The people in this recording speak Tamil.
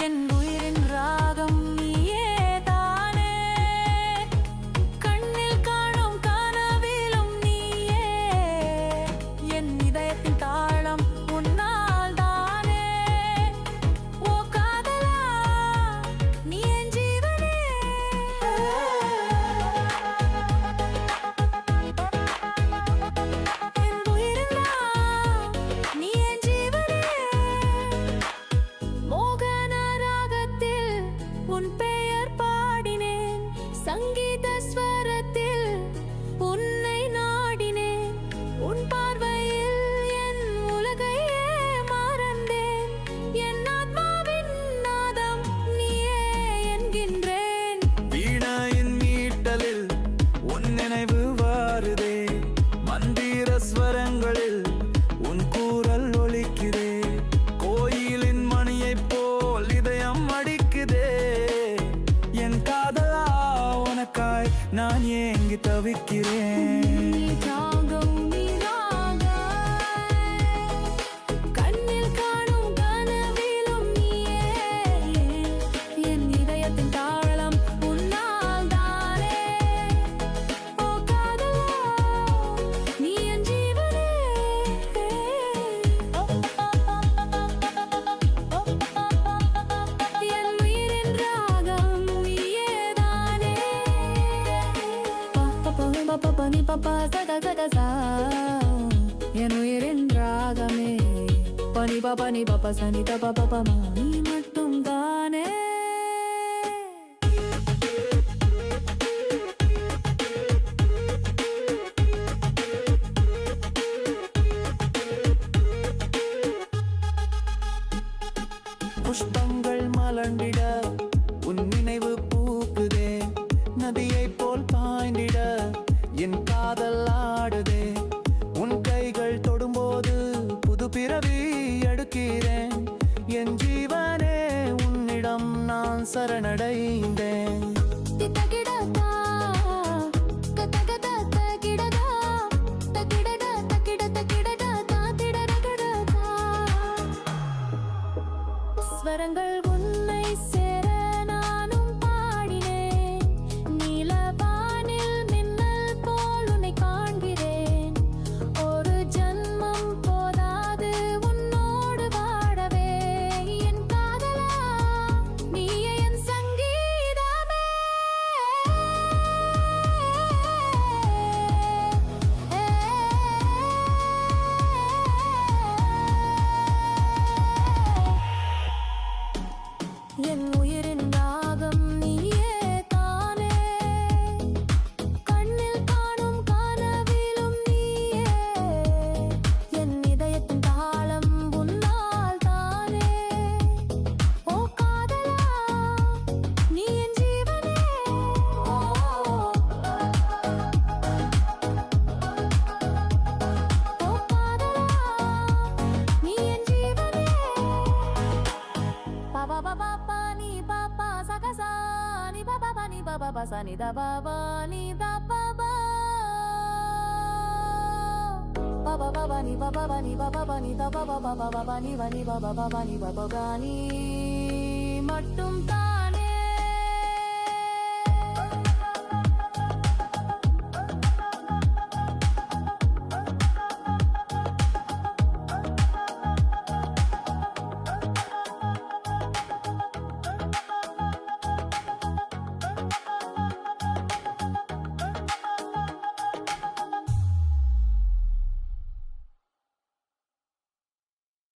என் உயிரின் ராகம் நீயே தானே, கண்ணில் காணும் கனவிலும் நீயே, என் இதயத்தின் தாளம் உன்னால் தானே. ஓ காதலா நீ என் ஜீவனே, என் உயிரின் ராகம் நீ என் ஜீவனே. உன் பெயர் பாடினேன், சங்கீத ஸ்வரத்தில் உன்னை நாடினேன். உன் பார்வையில் என் உலகையே மறந்தேன். என் ஆத்மாவின் நாதம் நீயே என்கின்றேன். வீணையின் மீட்டலில் உன் நினைவு வாருதே, மந்திர ஸ்வரங்களில் உன் கூறல் ஒலிக்குதே. கோயிலின் மணியைப் போல் இதயம் அடிக்குதே. என் காதலா உனக்காய் நான் ஏங்கி தவிக்கிறேன். கண்ணில் காணும் கனவிலும் நீயே, என் இதயத்தின் தாளம் உன்னால் தானே. ஓ காதலா நீ என் ஜீவனே, என் உயிரின் ராகம் நீயே தானே. பப்பனி பப்பா சத கத சா, என் உயிரின் ராகமே. பனி பப்பனி பப்பா சனி தப்ப பப்பமா நீ மட்டும் தானே. புஷ்பங்கள் மலர்ந்திட உன் நினைவு பூக்குதே. நதியைப் போல் பாய்ந்திட என் காதல் ஆடுதே. உன் கைகள் தொடும்போது புது பிறவி எடுக்கிறேன். என் ஜீவனே உன்னிடம் நான் சரணடைந்தேன். ஸ்வரங்கள் உன்னை சேர நானும் பாடினேன். நீலவானில் மின்னல் போல் உன்னை காண்கிறேன். ஒரு ஜன்மம் போதாது உன்னோடு வாழவே. என் காதலா நீயே என் சங்கீதமே. என் உயிரின் ராகம் நீயே தானே, கண்ணில் காணும் கனவிலும் நீயே, என் இதயத்தின் தாளம் உன்னால் தானே. ஓ காதலா நீ என் ஜீவனே, ஓ காதலா நீ என் ஜீவனே. Baba baba pani baba sakasa ni baba pani baba basa ni da baba ni da baba. Baba baba ni baba bani baba bani da baba baba baba ni bani baba baba ni baba bani mattum ta.